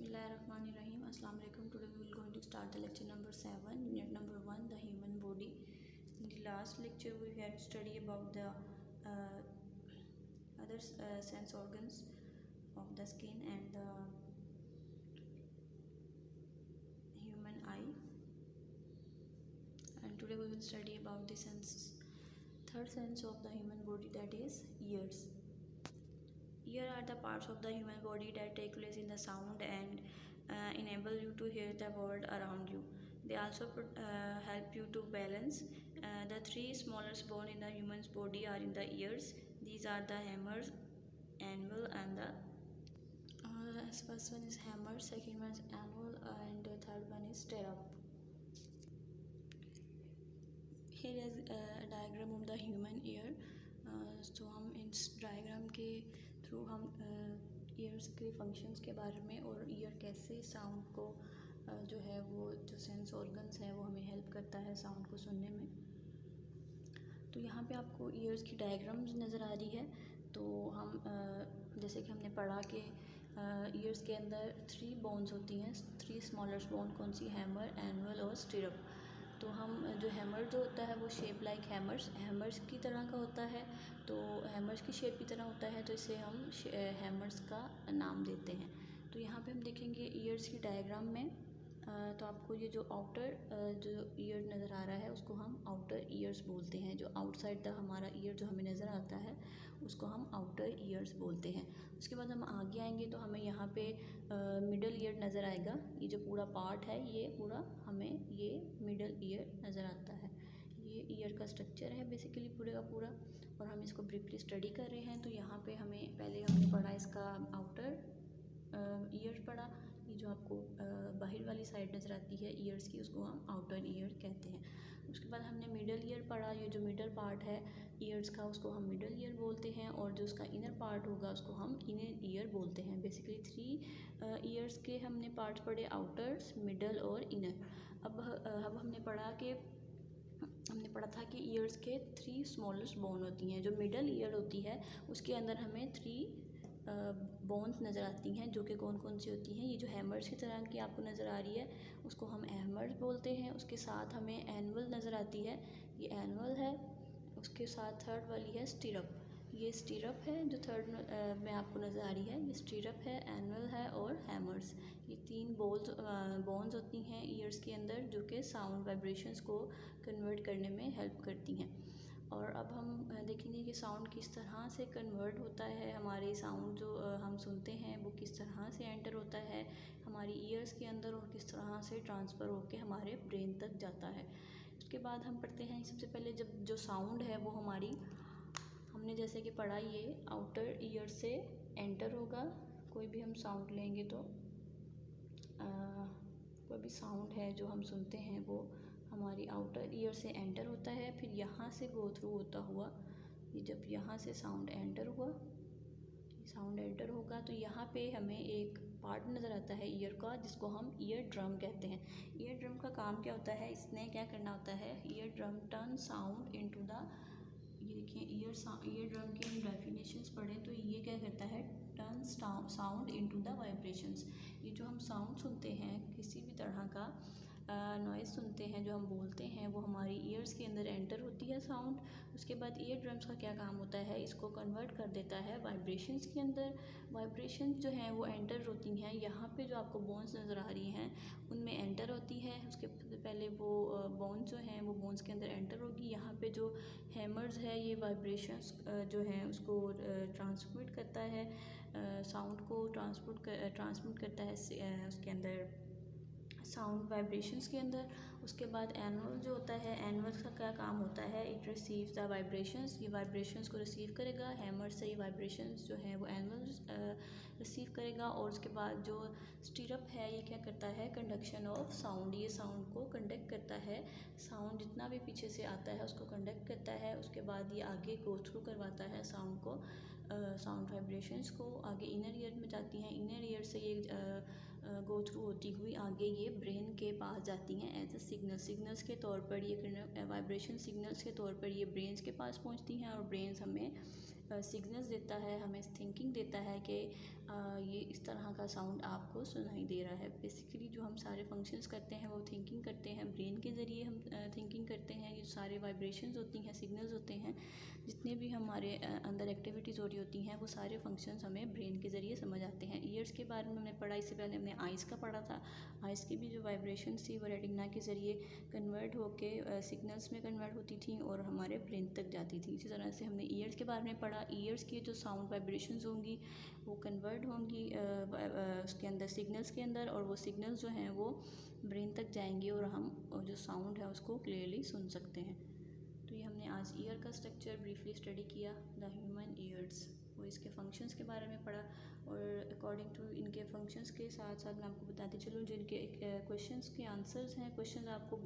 Bismillahirrahmanirrahim. Assalamu alaikum. Today we will going to start the lecture number 7, unit number 1, the human body. In the last lecture we had study about the other sense organs of the skin and the human eye. And today we will study about the third sense of the human body, that is ears. Ears are the parts of the human body that take place in the sound and enable you to hear the world around you. They also help you to balance. The three smallest bones in the human's body are in the ears. These are the hammer, anvil, and the first one is hammer, second one is anvil, and the third one is stirrup. Here is a diagram of the human ear. तो हम इस diagram के through हम years के functions के बारे में और ईयर कैसे साउंड को जो है वो जो सेंस ऑर्गन्स है वो हमें हेल्प करता है साउंड को सुनने में। तो यहाँ पे आपको ईयर्स की डायग्राम्स नज़र आ रही है। तो हम जैसे कि हमने पढ़ा कि ईयर्स के अंदर 3 बोन्स होती हैं, 3 स्मॉलेस्ट बोन कौन सी, हैमर, एनुअल और स्टिरअप। तो हम जो हैमर जो होता है वो शेप लाइक हैमर्स की तरह का होता है। तो हैमर्स की शेप की तरह होता है, तो इसे हम हैमर्स का नाम देते हैं। तो यहाँ पे हम देखेंगे ईयर्स की डायग्राम में तो आपको ये जो आउटर जो ईयर नज़र आ रहा है उसको हम आउटर ईयर्स बोलते हैं। जो आउटसाइड द हमारा ईयर जो हमें नज़र आता है उसको हम आउटर ईयर्स बोलते हैं। उसके बाद हम आगे आएंगे तो हमें यहाँ पे मिडल ईयर नज़र आएगा। ये जो पूरा पार्ट है ये पूरा हमें ये मिडल ईयर नज़र आता है। ये ईयर का स्ट्रक्चर है बेसिकली पूरे का पूरा, और हम इसको ब्रीफली स्टडी कर रहे हैं। तो यहाँ पे हमें पहले हमने पढ़ा इसका आउटर ईयर पढ़ा। ये जो आपको बाहर वाली साइड नज़र आती है ईयर्स की उसको हम आउटर ईयर कहते हैं। उसके बाद हमने मिडल ईयर पढ़ा। ये जो मिडल पार्ट है ईयर्स का उसको हम मिडल ईयर बोलते हैं, और जो उसका इनर पार्ट होगा उसको हम इनर ईयर बोलते हैं। बेसिकली 3 ईयर्स के हमने पार्ट्स पढ़े, आउटर्स, मिडल और इनर। अब हमने पढ़ा था कि ईयर्स के 3 स्मॉलेस्ट बोन होती हैं। जो मिडल ईयर होती है उसके अंदर हमें 3 बोन्स नज़र आती हैं, जो कि कौन कौन सी होती हैं। ये जो हैमर्स की तरह की आपको नज़र आ रही है उसको हम हैमर्स बोलते हैं। उसके साथ हमें एनुअल नज़र आती है, ये एनुअल है। उसके साथ थर्ड वाली है स्टिरअप, ये स्टिरअप है जो थर्ड में आपको नज़र आ रही है, ये स्टिरअप है, एनुअल है और हैमर्स। ये 3 बोन्स होती हैं ईयर्स के अंदर जो कि साउंड वाइब्रेशंस को कन्वर्ट करने में हेल्प करती हैं। और अब हम देखेंगे कि साउंड किस तरह से कन्वर्ट होता है, हमारे साउंड जो हम सुनते हैं वो किस तरह से एंटर होता है हमारी ईयर्स के अंदर और किस तरह से ट्रांसफ़र होकर हमारे ब्रेन तक जाता है। उसके बाद हम पढ़ते हैं सबसे पहले जब जो साउंड है वो हमारी, हमने जैसे कि पढ़ा ये आउटर ईयर से एंटर होगा। कोई भी हम साउंड लेंगे तो कोई भी साउंड है जो हम सुनते हैं वो हमारी आउटर ईयर से एंटर होता है, फिर यहाँ से गो थ्रू होता हुआ, ये जब यहाँ से साउंड एंटर होगा तो यहाँ पे हमें एक पार्ट नज़र आता है ईयर का जिसको हम ईयर ड्रम कहते हैं। ईयर ड्रम का काम क्या होता है, इसने क्या करना होता है, ear drum turn sound into the, ये देखिए ईयर ड्रम के हम डेफिनेशंस पढ़ें तो ये क्या करता है, turn sound into the vibrations. ये जो हम साउंड सुनते हैं, किसी भी तरह का नॉइज़ सुनते हैं जो हम बोलते हैं वो हमारी ईयर्स के अंदर एंटर होती है साउंड। उसके बाद ईयर ड्रम्स का क्या काम होता है, इसको कन्वर्ट कर देता है वाइब्रेशंस के अंदर। वाइब्रेशंस जो हैं वो एंटर होती हैं, यहाँ पे जो आपको बोन्स नज़र आ रही हैं उनमें एंटर होती है। उसके पहले वो बोन्स जो हैं वो बोन्स के अंदर एंटर होगी। यहाँ पे जो हैमर्स है ये वाइब्रेशंस जो हैं उसको ट्रांसमिट करता है, साउंड को ट्रांसमिट करता है उसके अंदर साउंड वाइब्रेशंस के अंदर। उसके बाद एनुअल जो होता है, एनुअल का क्या काम होता है, इट रिसीव्स द वाइब्रेशंस, ये वाइब्रेशंस को रिसीव करेगा। हैमर से ये वाइब्रेशंस जो है वो एनुअल रिसीव करेगा। और उसके बाद जो स्टिरअप है ये क्या करता है, कंडक्शन ऑफ साउंड, ये साउंड को कंडक्ट करता है। साउंड जितना भी पीछे से आता है उसको कंडक्ट करता है। उसके बाद ये आगे गो थ्रू करवाता है साउंड को, साउंड वाइब्रेशंस को आगे इनर ईयर में जाती हैं। इनर ईयर से ये गो थ्रू होती हुई आगे ये ब्रेन के पास जाती हैं एज ए सिग्नल्स के तौर पर। ये वाइब्रेशन सिग्नल्स के तौर पर ये ब्रेन्स के पास पहुंचती हैं और ब्रेन्स हमें सिग्नल्स देता है, हमें थिंकिंग देता है कि ये इस तरह का साउंड आपको सुनाई दे रहा है। बेसिकली जो हम सारे फंक्शंस करते हैं वो थिंकिंग करते हैं, ब्रेन के ज़रिए हम थिंकिंग करते हैं। ये सारे वाइब्रेशंस होती हैं, सिग्नल्स होते हैं, जितने भी हमारे अंदर एक्टिविटीज़ हो रही होती हैं वो सारे फंक्शंस हमें ब्रेन के ज़रिए समझ आते हैं। ईयर्स के बारे में हमने पढ़ा, इससे पहले हमने आइज़ का पढ़ा था। आइज़ की भी जो वाइब्रेशंस थी वो रेटिना के ज़रिए कन्वर्ट होके सिग्नल्स में कन्वर्ट होती थी और हमारे ब्रेन तक जाती थी। इसी तरह से हमने ईयर्स के बारे में पढ़ा। ईयर्स की जो साउंड वाइब्रेशंस होंगी वो कन्वर्ट होंगी उसके अंदर, सिग्नल्स के अंदर, और वो सिग्नल्स जो हैं वो ब्रेन तक जाएंगे और हम जो साउंड है उसको क्लियरली सुन सकते हैं। तो ये हमने आज ईयर का स्ट्रक्चर ब्रीफली स्टडी किया, द ह्यूमन ईयर्स, वो इसके फंक्शंस के बारे में पढ़ा। और अकॉर्डिंग टू इनके फंक्शंस के साथ साथ मैं आपको बताती चलूँ जो इनके क्वेश्चंस के आंसर्स हैं। क्वेश्चन आपको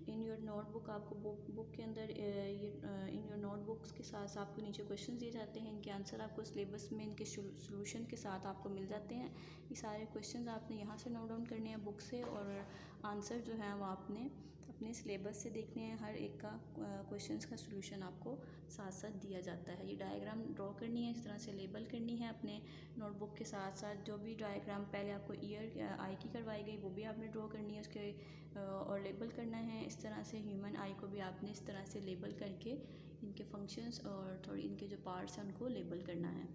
इन योर नोटबुक, आपको बुक के अंदर ये इन योर नोटबुक्स के साथ आपको नीचे क्वेश्चंस दिए जाते हैं। इनके आंसर आपको सिलेबस में इनके सोल्यूशन के साथ आपको मिल जाते हैं। ये सारे क्वेश्चंस आपने यहाँ से नोट डाउन करने हैं बुक से, और आंसर जो है वो आपने अपने सिलेबस से देखने हैं। हर एक का क्वेश्चंस का सोल्यूशन आपको साथ साथ दिया जाता है। ये डायग्राम ड्रॉ करनी है, इस तरह से लेबल करनी है अपने नोटबुक के साथ साथ। जो भी डायग्राम पहले आपको ईयर आई की करवाई गई वो भी आपने ड्रॉ करनी है उसके और लेबल करना है। इस तरह से ह्यूमन आई को भी आपने इस तरह से लेबल करके इनके फंक्शंस और थोड़ी इनके जो पार्ट्स हैं उनको लेबल करना है।